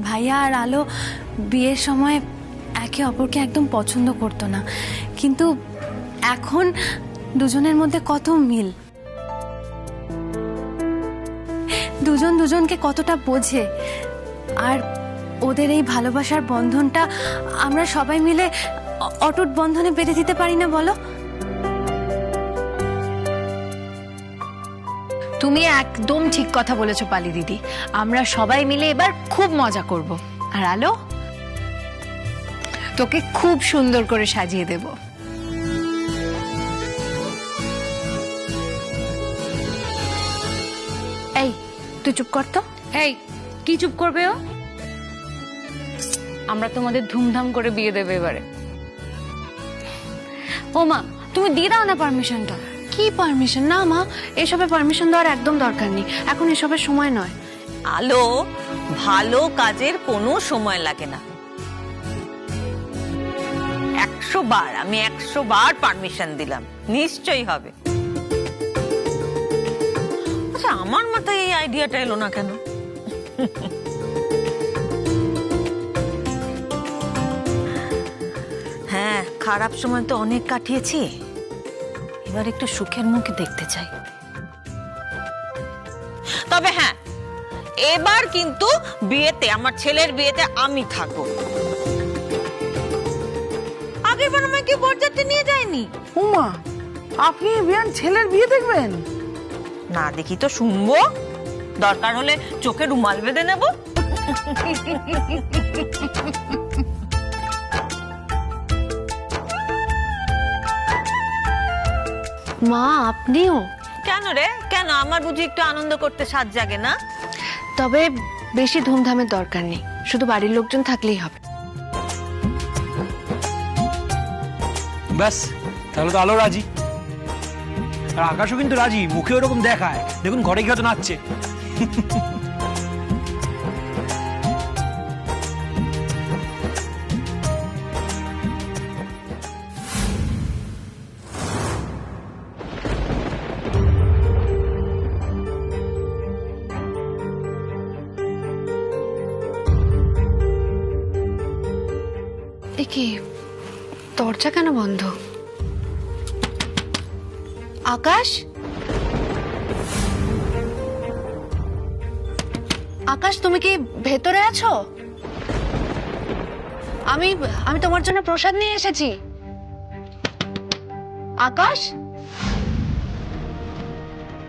ভাইয়া আর আলো বিয়ের সময় একে অপরকে একদম পছন্দ করতো না, কিন্তু এখন দুজনের মধ্যে কত মিল, দুজন দুজনকে কতটা বোঝে। আর ওদের এই ভালোবাসার বন্ধনটা আমরা সবাই মিলে অটুট বন্ধনে বেঁধে দিতে পারি না বলো? তুমি একদম ঠিক কথা বলেছো পালি দিদি, আমরা সবাই মিলে এবার খুব মজা করব। আর আলো, তোকে খুব সুন্দর করে সাজিয়ে দেব। এই তুই চুপ কর তো। এই কি চুপ করবে ও? আমরা তোমাদের ধুমধাম করে বিয়ে দেবে এবারে। ও মা, তুমি দিয়ে দাও না পারমিশনটা। কি পারমিশন? না মা, এসবে পারমিশন দেওয়ার একদম দরকার নেই, এখন এসবের সময় নয়। আলো, ভালো কাজের কোনো সময় লাগে না। 100 বার, আমি 100 বার পারমিশন দিলাম, নিশ্চয়ই হবে। আচ্ছা, আমার মাথায় এই আইডিয়াটা এলো না কেন? হ্যাঁ, খারাপ সময় তো অনেক কাটিয়েছি, এবার একটু সুখের মুখে দেখতে চাই। তবে হ্যাঁ, এবার কিন্তু বিয়েতে, আমার ছেলের বিয়েতে আমি থাকবো। আগেরবার আমাকে বরযাত্রী নিয়ে যায়নি। উমা, আপনি বিয়ান ছেলের বিয়ে দেখবেন? না দেখি তো শুনবো, দরকার হলে চোখে রুমাল বেঁধে নেব। মা আপনিও? কেন রে, কেন? আমার বুঝি একটু আনন্দ করতে সাজ জাগে না? তবে বেশি ধুমধামের দরকার নেই, শুধু বাড়ির লোকজন থাকলেই হবে। ব্যাস, তাহলে তো আলো রাজি, আর আকাশও কিন্তু রাজি, মুখে ওরকম দেখায়। দেখুন ঘরে গিয়ে তো নাচছে। এ কি, দরজা কেন বন্ধ? আকাশ, আকাশ তুমি কি ভেতরে আছো? আমি আমি তোমার জন্য প্রসাদ নিয়ে এসেছি। আকাশ,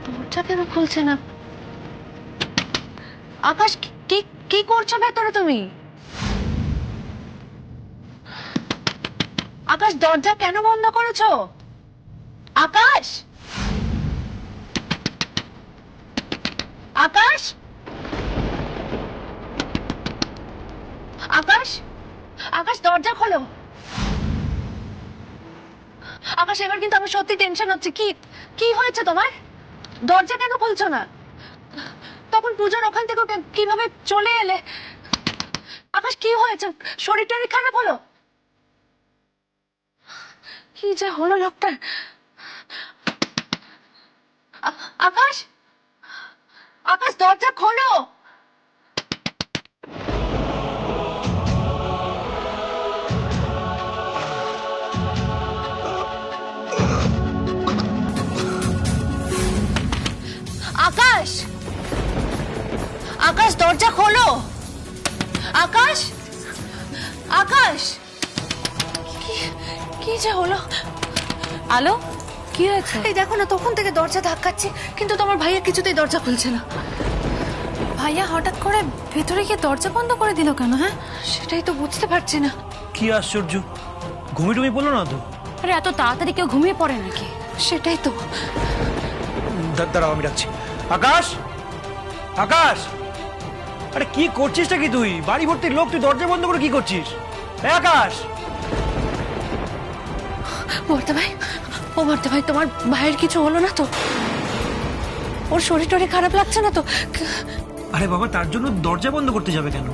দরজা কেন খুলছে না? আকাশ, কি কি করছো ভেতরে তুমি? আকাশ, দরজা কেন বন্ধ করেছো? আকাশ, আকাশ, আকাশ, আকাশ, দরজা খোলো। আকাশ, এবার কিন্তু আমার সত্যি টেনশন হচ্ছে। কি কি হয়েছে তোমার? দরজা কেন খুলছো না? তখন পূজার ওখান থেকে কিভাবে চলে এলে? আকাশ, কি হয়েছে? শরীর টরীর খারাপ হলো? কি যে হলো লোকটার? আকাশ, আকাশ, দরজা খোলো। আকাশ, আকাশ, দরজা খোলো। আকাশ, আকাশ, কি যে হলো? আলো, কি হয়েছে? এই দেখো না, তখন থেকে দরজা ধাক্কাচ্ছি, কিন্তু তোমার ভাইয়া কিছুতেই দরজা খুলছে না। ভাইয়া হঠাৎ করে ভেতরে গিয়ে দরজা বন্ধ করে দিল কেন? হ্যাঁ, সেটাই তো বুঝতে পারছি না। কি আশ্চর্য, ঘুমিয়ে টুমিয়ে পড়লো না তো? আরে এত তাড়াতাড়ি কেউ ঘুমিয়ে পড়ে নাকি? সেটাই তো। দাঁড়াও, আমি ডাকছি। আকাশ, আকাশ, আরে কি করছিসটা কি তুই? বাড়ি ভর্তি লোক, তুই দরজা বন্ধ করে কি করছিস? এই আকাশ! বর্দা ভাই, ও বর্দা ভাই, তোমার ভাইয়ের কিছু হলো না তো? ওর শরীর টরীর খারাপ লাগছে না তো? আরে বাবা, তার জন্য দরজা বন্ধ করতে যাবে কেন?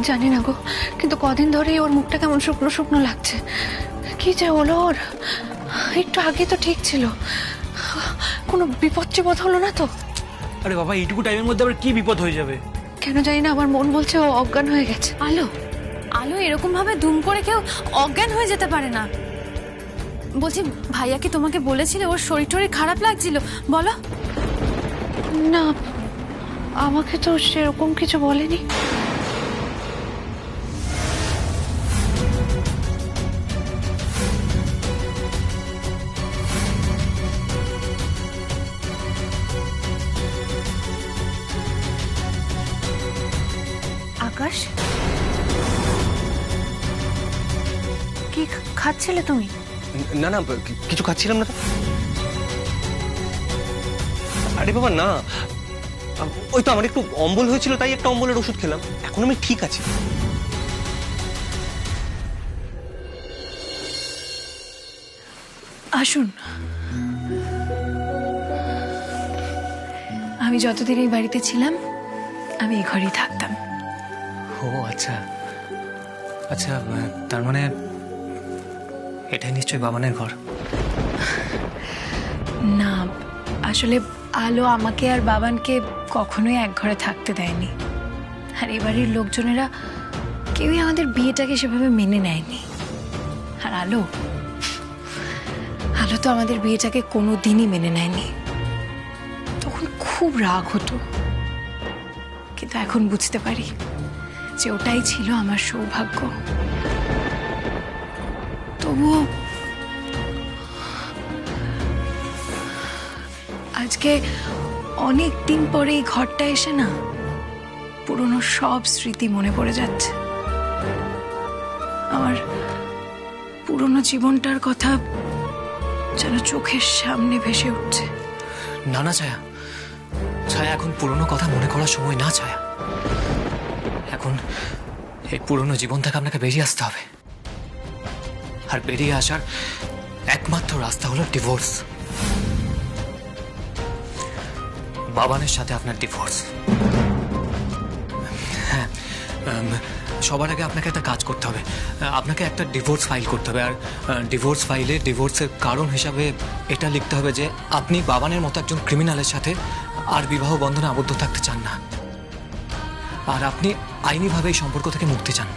জানি না গো, কিন্তু কদিন ধরেই ওর মুখটা কেমন শুকনো শুকনো লাগছে। কি যে হলো ওর? একটু আগে তো ঠিক ছিল। কোনো বিপদ টিপদ হলো না তো? আরে বাবা, এইটুকু টাইমের মধ্যে আবার কি বিপদ হয়ে যাবে? কেন জানি না আমার মন বলছে ও অজ্ঞান হয়ে গেছে। আলো আলো এরকম ভাবে দুম করে কেউ অজ্ঞান হয়ে যেতে পারে না। বলছি ভাইয়া কি তোমাকে বলেছিল ওর শরীর টরীর খারাপ লাগছিল? বলো। না, আমাকে তো সেরকম কিছু বলেনি। আকাশ, কি খাচ্ছিলে তুমি? না না, কিছু খাচ্ছিলাম না তো। আরে বাবা না, ওই তো আমার একটু অম্বল হয়েছিল, তাই একটা অম্বলের ওষুধ খেলাম। এখন আমি ঠিক আছি। আসুন। আমি যতদিন এই বাড়িতে ছিলাম আমি এই ঘরেই থাকতাম। ও আচ্ছা আচ্ছা, তার মানে এটাই নিশ্চয়ই বাবানের ঘর। না, আসলে আলো আমাকে আর বাবানকে কখনোই এক ঘরে থাকতে দেয়নি। আর এই বাড়ির লোকজনেরা কেউই আমাদের বিয়েটাকে সেভাবে মেনে নেয়নি। আর আলো আলো তো আমাদের বিয়েটাকে কোনোদিনই মেনে নেয়নি। তখন খুব রাগ হতো, কিন্তু এখন বুঝতে পারি যে ওটাই ছিল আমার সৌভাগ্য। তবুও আজকে অনেক দিন পরে এই ঘরটা এসে না পুরনো সব স্মৃতি মনে পড়ে যাচ্ছে। আমার পুরনো জীবনটার কথা যেন চোখের সামনে ভেসে উঠছে। না না ছায়া, ছায়া এখন পুরনো কথা মনে করার সময় না। ছায়া, এখন এই পুরনো জীবন থেকে আপনাকে বেরিয়ে আসতে হবে। আর বেরিয়ে আসার একমাত্র রাস্তা হলো ডিভোর্স। বাবানের সাথে আপনার ডিভোর্স। হ্যাঁ, সবার আগে আপনাকে একটা কাজ করতে হবে। আপনাকে একটা ডিভোর্স ফাইল করতে হবে। আর ডিভোর্স ফাইলে ডিভোর্সের কারণ হিসাবে এটা লিখতে হবে যে আপনি বাবানের মতো একজন ক্রিমিনালের সাথে আর বিবাহ বন্ধনে আবদ্ধ থাকতে চান না, আর আপনি আইনিভাবে এই সম্পর্ক থেকে মুক্তি চান।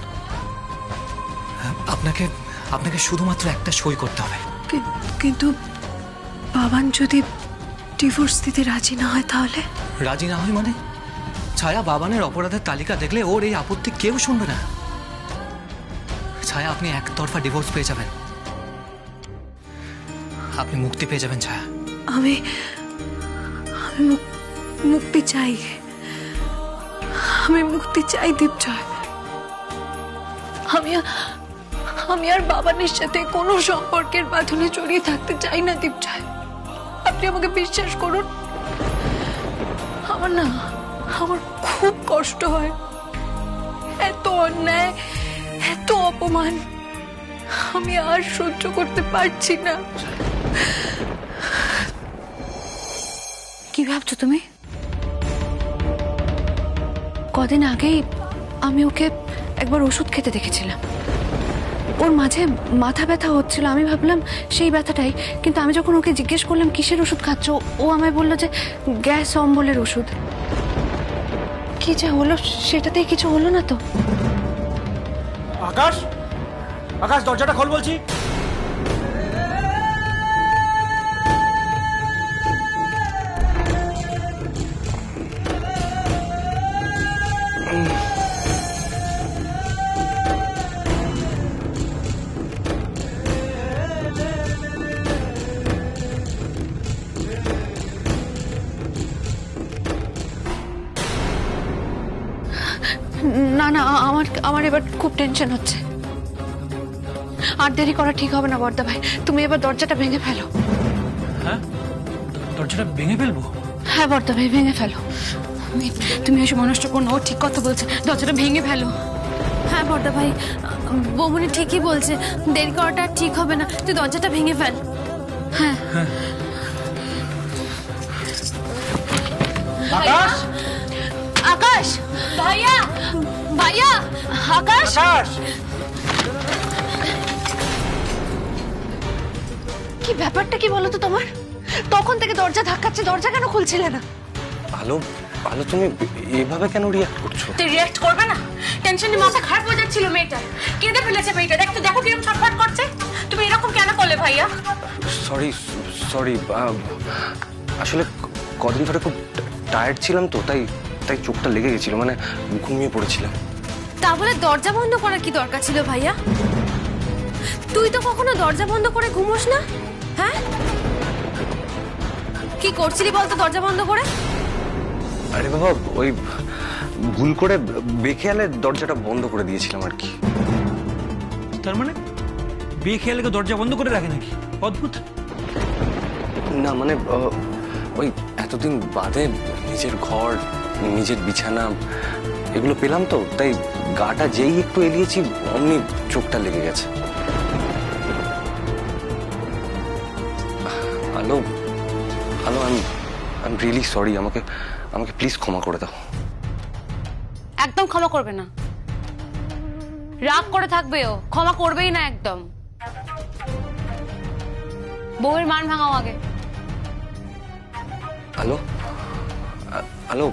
আপনাকে আপনাকে শুধুমাত্র একটা সই করতে হবে। কিন্তু বাবান যদি ডিভোর্স দিতে রাজি না হয় তাহলে? রাজি না হয় মানে? ছায়া, বাবানের অপরাধের তালিকা দেখলে ওর এই আপত্তি কেউ শুনবে না। ছায়া, আপনি একতরফা ডিভোর্স পেয়ে যাবেন, আপনি মুক্তি পেয়ে যাবেন। ছায়া, আমি মুক্তি চাই। আমি মুক্তি চাই দীপজয়। আমি আর বাবানের সাথে কোনো সম্পর্কের বাঁধনে জড়িয়ে থাকতে চাই না দীপজয়। আপনি আমাকে বিশ্বাস করুন। আমার খুব কষ্ট হয়। এত অন্যায়, এত অপমান আমি আর সহ্য করতে পারছি না। কি ভাবছো তুমি? কদিন আগেই আমি ওকে একবার ওষুধ খেতে দেখেছিলাম। ওর মাঝে মাথা ব্যথা হচ্ছিল, আমি ভাবলাম সেই ব্যথাটাই। কিন্তু আমি যখন ওকে জিজ্ঞেস করলাম কিসের ওষুধ খাচ্ছ, ও আমায় বললো যে গ্যাস অম্বলের ওষুধ। কি যে হলো, সেটাতেই কিছু হলো না তো? আকাশ, আকাশ দরজাটা খোল বলছি। না না, আমার এবার খুব টেনশন হচ্ছে। আর দেরি করা ঠিক হবে না বর্দা ভাই, তুমি এবার দরজাটা ভেঙে ফেলো। হ্যাঁ, দরজাটা ভেঙে ফেলবো? হ্যাঁ বর্দা ভাই, ভেঙে ফেলো। তুমি এসে মনষ্ট করো না, ও ঠিক কথা বলছে, দরজাটা ভেঙে ফেলো। হ্যাঁ বড়দা ভাই, বৌমনি ঠিকই বলছে, দেরি করাটা আর ঠিক হবে না, তুই দরজাটা ভেঙে ফেল। হ্যাঁ। আকাশ, আকাশ, ভাইয়া, ভাইয়া, আকাশ, আকাশ! কি ব্যাপারটা কি বলো তো তোমার? তখন থেকে দরজা ধাক্কাচ্ছে, দরজা কেন খুলছিলে না? আলো, আলো তুমি এভাবে কেন রিয়াক্ট করছো? তুই রিঅ্যাক্ট করবে না? টেনশনে মাথা খারাপ হয়ে যাচ্ছিল মেয়েটা, কেঁদে ফেলেছে মেয়েটা। দেখো দেখো কিরকম ছটফট করছে। তুমি এরকম কেন করলে ভাইয়া? সরি সরি, আসলে কদিন ধরে খুব টায়ার্ড ছিলাম তো, তাই তাই চোখটা লেগে গেছিল, মানে ঘুমিয়ে পড়েছিলাম। তা বলে দরজা বন্ধ করার কি দরকার ছিল ভাইয়া? তুই তো কখনো দরজা বন্ধ করে ঘুমোস না, হ্যাঁ? কি করছিলি বলতো দরজা বন্ধ করে? আরে বাবা, ওই ভুল করে বেখেয়ালে দরজাটা বন্ধ করে দিয়েছিলাম আর কি। তার মানে বেখেয়ালে কেউ দরজা বন্ধ করে রাখে নাকি? অদ্ভুত। না মানে ওই এতদিন বাদে নিজের ঘর, নিজের বিছানা এগুলো পেলাম তো, তাই গাটা যেই একটু এলিয়েছি অমনি চোখটা লেগে গেছে। আলো আলো, আই এম রিয়েলি সরি, আমাকে আমাকে প্লিজ ক্ষমা করে দাও। একদম ক্ষমা করবে না, রাগ করে থাকবে ও, ক্ষমা করবেই না একদম। বউয়ের মান ভাঙাও আগে। আলো আলো,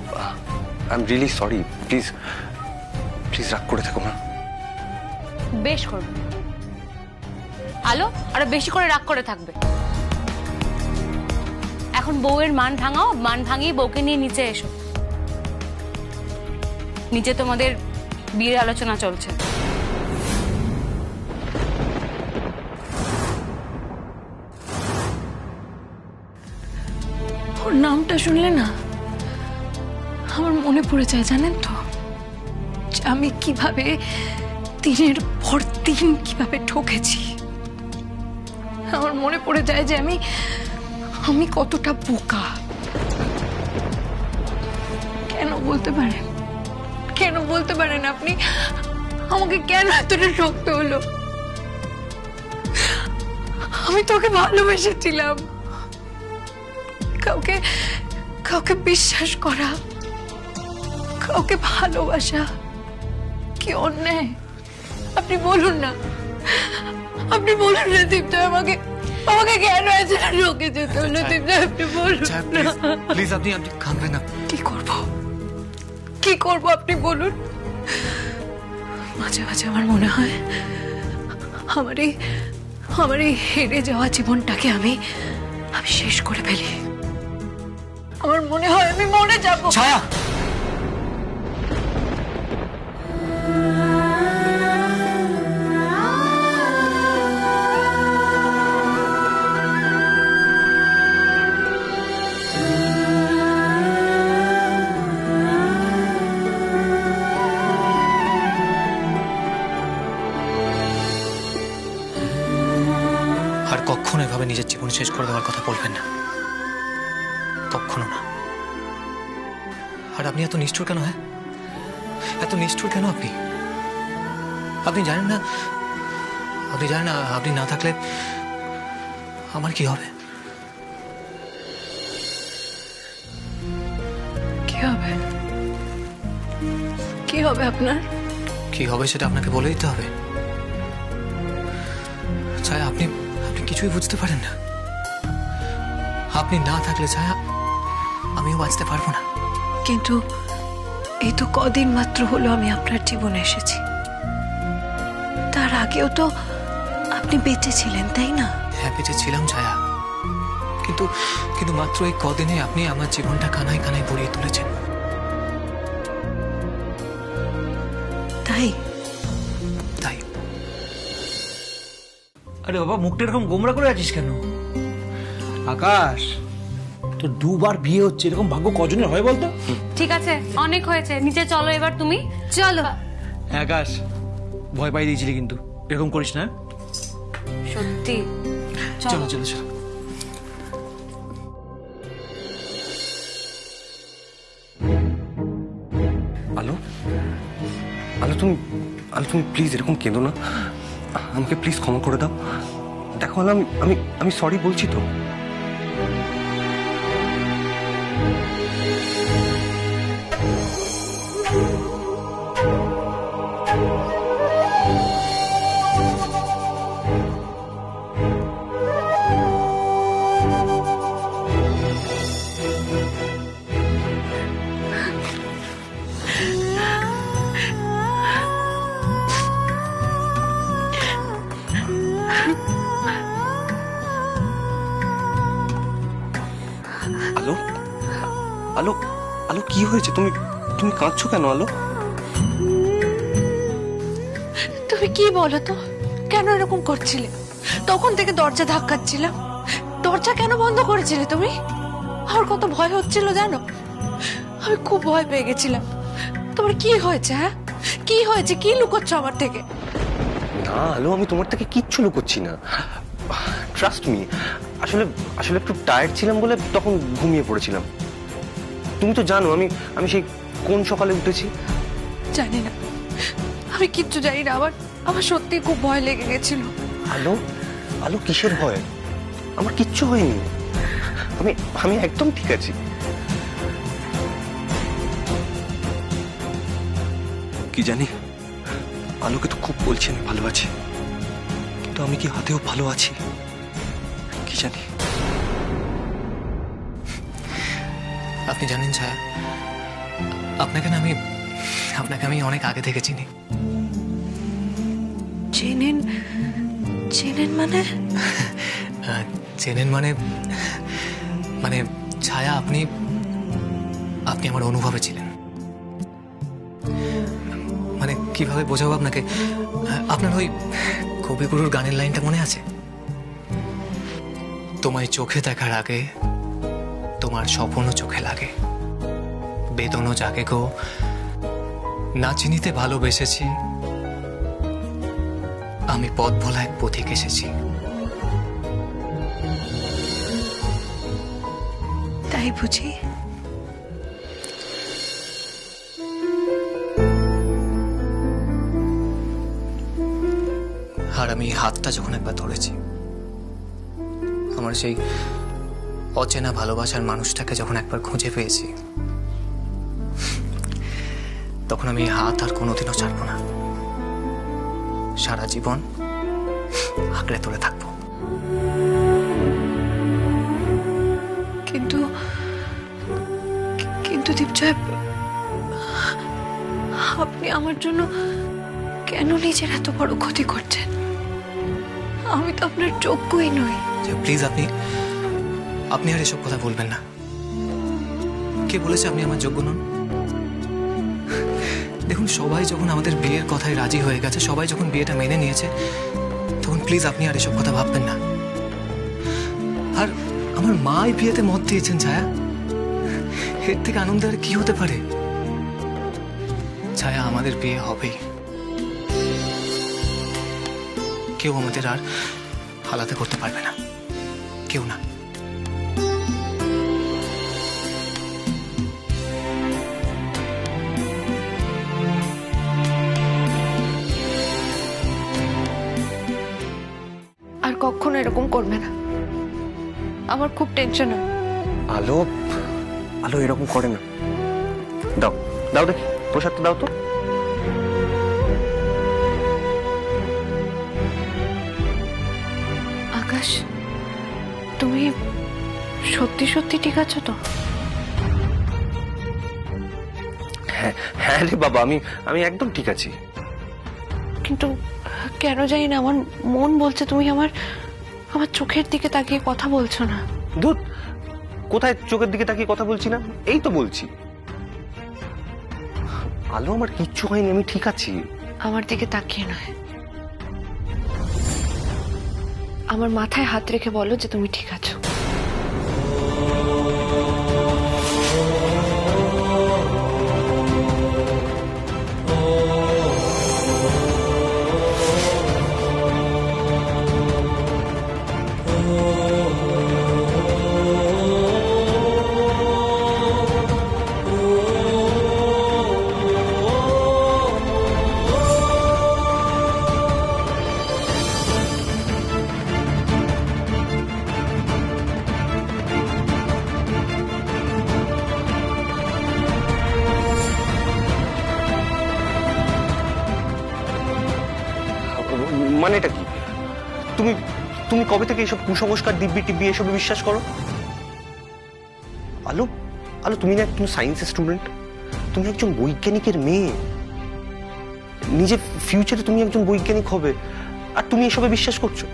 I am really sorry, please please রাগ করে থাকো না। বেশ করবে আলো, আরো বেশি করে রাগ করে থাকবে। এখন বউয়ের মান ভাঙাও, মান ভাঙিয়ে বউকে নিয়ে নিচে এসো। নিচে তোমাদের বিয়ের আলোচনা চলছে। ওর নামটা শুনলে না আমার মনে পড়ে যায়, জানেন তো, যে আমি কিভাবে দিনের পর দিন কিভাবে ঠকেছি। আমার মনে পড়ে যায় যে আমি কতটা বোকা। কেন বলতে পারেন, কেন বলতে পারেন আপনি আমাকে কেন এতটা ঠকতে হলো? আমি তোকে ভালোবেসেছিলাম। কাউকে কাউকে বিশ্বাস করা, কাউকে ভালোবাসা কি অন্যায়? আপনি বলুন না, আপনি বলুন না দীপ্ত, আমাকে আমাকে কেন এতটা ঠকে যেতে হলো? দীপ্ত আপনি বলুন না। প্লিজ আপনি আপনি কাঁদবেন না। কি করব, কি করব আপনি বলুন। মাঝে মাঝে আমার মনে হয় আমার এই হেরে যাওয়া জীবনটাকে আমি শেষ করে ফেলি। আমার মনে হয় আমি মরে যাব। ছায়া, আর কখনো এভাবে নিজের জীবন শেষ করে দেওয়ার কথা বলবেন না, কখনো না। আর আপনি এত নিষ্ঠুর কেন? হ্যাঁ, এত নিষ্ঠুর কেন আপনি? আপনি জানেন না, আপনি জানেন না আপনি না থাকলে আমার কি হবে? কি হবে, কি হবে আপনার? কি হবে সেটা আপনাকে বলে দিতে হবে। ছায়া, আপনি আপনি কিছুই বুঝতে পারেন না। আপনি না থাকলে ছায়া আমিও বাঁচতে পারবো না। কিন্তু এই তো কদিন মাত্র হলো আমি আপনার জীবনে এসেছি। তার আগেও তো আপনি বেঁচে ছিলেন, তাই না? হ্যাঁ, বেঁচে ছিলাম ছায়া, কিন্তু কিন্তু মাত্র এই কদিনে আপনি আমার জীবনটা কানায় কানায় ভরিয়ে তুলেছেন। তাই তাই আরে বাবা, মুখটা এরকম গোমরা করে আছিস কেন? আকাশ, তোর দুবার বিয়ে হচ্ছে, এরকম ভাগ্য কজনের হয় বলতো? ঠিক আছে, অনেক হয়েছে, নিচে চলো এবার তুমি। চলো। আকাশ, ভয় পাই দিয়েছিলি কিন্তু, এরকম করিস না। সত্যি চলো চলো চলো। আলো আলো, তুমি প্লিজ এরকম কেঁদো না, আমাকে প্লিজ ক্ষমা করে দাও। দেখো আলো, আমি আমি সরি বলছি তো। হয়েছে? তুমি তুমি কাঁদছো কেন আলো? তুমি কি বলো তো, কেন এরকম করছিলে? তখন থেকে দরজা ধাক্কাচ্ছিলাম, দরজা কেন বন্ধ করেছিলে তুমি? আমার কত ভয় হচ্ছিল জানো, আমি খুব ভয় পেয়ে গেছিলাম। তোমার কি হয়েছে? হ্যাঁ, কি হয়েছে? কি লুকোচ্ছ আমার থেকে? না আলো, আমি তোমার থেকে কিচ্ছু লুকোচ্ছি না। ট্রাস্ট মি, আসলে আসলে একটু টায়ার্ড ছিলাম বলে তখন ঘুমিয়ে পড়েছিলাম। তুমি তো জানো আমি আমি সেই কোন সকালে উঠেছি। জানি না, আমি কিচ্ছু জানি না। আমার সত্যি খুব ভয় লেগে গেছিল। আলো আলো, কিসের ভয়? আমার কিচ্ছু হয়নি, আমি আমি একদম ঠিক আছি। কি জানি, আলোকে তো খুব বলছি আমি ভালো আছি, কিন্তু আমি কি হাতেও ভালো আছি কি জানি। আপনি জানেন ছায়া, আপনাকে আমি অনেক আগে থেকে চিনি। চেনেন? চেনেন মানে? চেনেন মানে মানে ছায়া, আপনি আমার অনুভবে ছিলেন। মানে কিভাবে বোঝাবো আপনাকে, আপনার ওই কবিগুরুর গানের লাইনটা মনে আছে? তোমায় চোখে দেখার আগে তোমার স্বপ্নও চোখে লাগে, বেদনও জাগে গো, না চিনিতে ভালোবেসেছি, আমি পথ ভোলা এক পথিক এসেছি। তাই বুঝি? আর আমি হাতটা যখন একবার ধরেছি, আমার সেই অচেনা ভালোবাসার মানুষটাকে যখন একবার খুঁজে পেয়েছি, তখন আমি হাত আর কোনোদিনও ছাড়বো না। সারা জীবন আঁকড়ে ধরে থাকবো। কিন্তু কিন্তু দীপজয়, আপনি আমার জন্য কেন নিজের এত বড় ক্ষতি করছেন? আমি তো আপনার যোগ্যই নই। প্লিজ, আপনি আর এসব কথা বলবেন না। কে বলেছে আপনি আমার যোগ্য নন? দেখুন, সবাই যখন আমাদের বিয়ের কথায় রাজি হয়ে গেছে, সবাই যখন বিয়েটা মেনে নিয়েছে, তখন প্লিজ আপনি আর এসব কথা ভাববেন না। আর আমার মা এই বিয়েতে মত দিয়েছেন ছায়া, এর থেকে আনন্দ আর কি হতে পারে? ছায়া, আমাদের বিয়ে হবেই, কেউ আমাদের আর আলাদা করতে পারবে না, কেউ না। আর কখনো এরকম করবে না, আমার খুব টেনশন হয়। আলো আলো এরকম করে না। দাও দাও দেখি, প্রসাদটা দাও তো। আকাশ, তুমি সত্যি সত্যি ঠিক আছো তো? হ্যাঁ হ্যাঁ রে বাবা, আমি একদম ঠিক আছি। কিন্তু কেন জানি না, আমার মন বলছে তুমি আমার চোখের দিকে তাকিয়ে কথা বলছো না। ধুত, কোথায় চোখের দিকে তাকিয়ে কথা বলছি না? এই তো বলছি। আলো, আমার কিচ্ছু হয়নি, আমি ঠিক আছি। আমার দিকে তাকিয়ে নয়, আমার মাথায় হাত রেখে বলো যে তুমি ঠিক আছো। মানেটা কি? তুমি তুমি কবে থেকে এসব কুসংস্কার, দিব্যি টিব্বি এসবে বিশ্বাস করো? আলো আলো, তুমি না একজন সায়েন্সের স্টুডেন্ট, তুমি একজন বৈজ্ঞানিকের মেয়ে, নিজের ফিউচারে তুমি একজন বৈজ্ঞানিক হবে, আর তুমি এসবে বিশ্বাস করছো?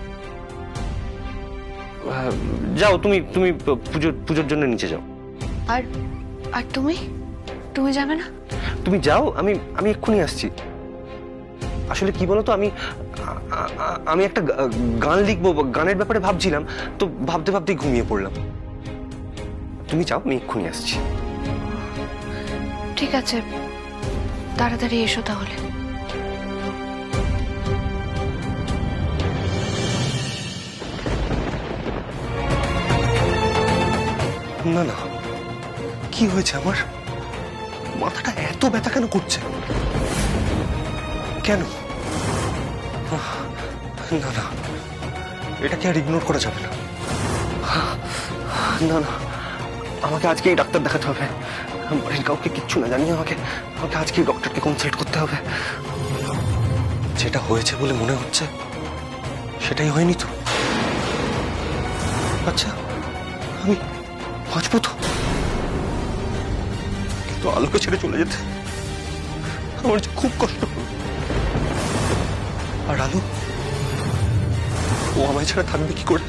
যাও, তুমি পুজোর জন্য নিচে যাও। আর আর তুমি? তুমি যাবে না? তুমি যাও, আমি আমি এক্ষুনি আসছি। আসলে কি বলতো, আমি একটা গান লিখবো, গানের ব্যাপারে ভাবছিলাম, তো ভাবতে ভাবতেই ঘুমিয়ে পড়লাম। তুমি যাও, আমি এক্ষুনি আসছি। ঠিক আছে, তাড়াতাড়ি এসো তাহলে। না না, কি হয়েছে আমার? মাথাটা এত ব্যথা কেন করছে? কেন? না না, এটাকে আর ইগনোর করা যাবে না। না না, আমাকে আজকেই ডাক্তার দেখাতে হবে। বাড়ির কাউকে কিচ্ছু না জানিয়ে আমাকে আমাকে আজকেই ডক্টরকে কনসাল্ট করতে হবে। যেটা হয়েছে বলে মনে হচ্ছে সেটাই হয়নি তো? আচ্ছা, আমি বাঁচবো তো? কিন্তু আলোকে ছেড়ে চলে যেতে আমার যে খুব কষ্ট হবে। আর আলো, ও আমায় ছাড়া থাকবে কি করে?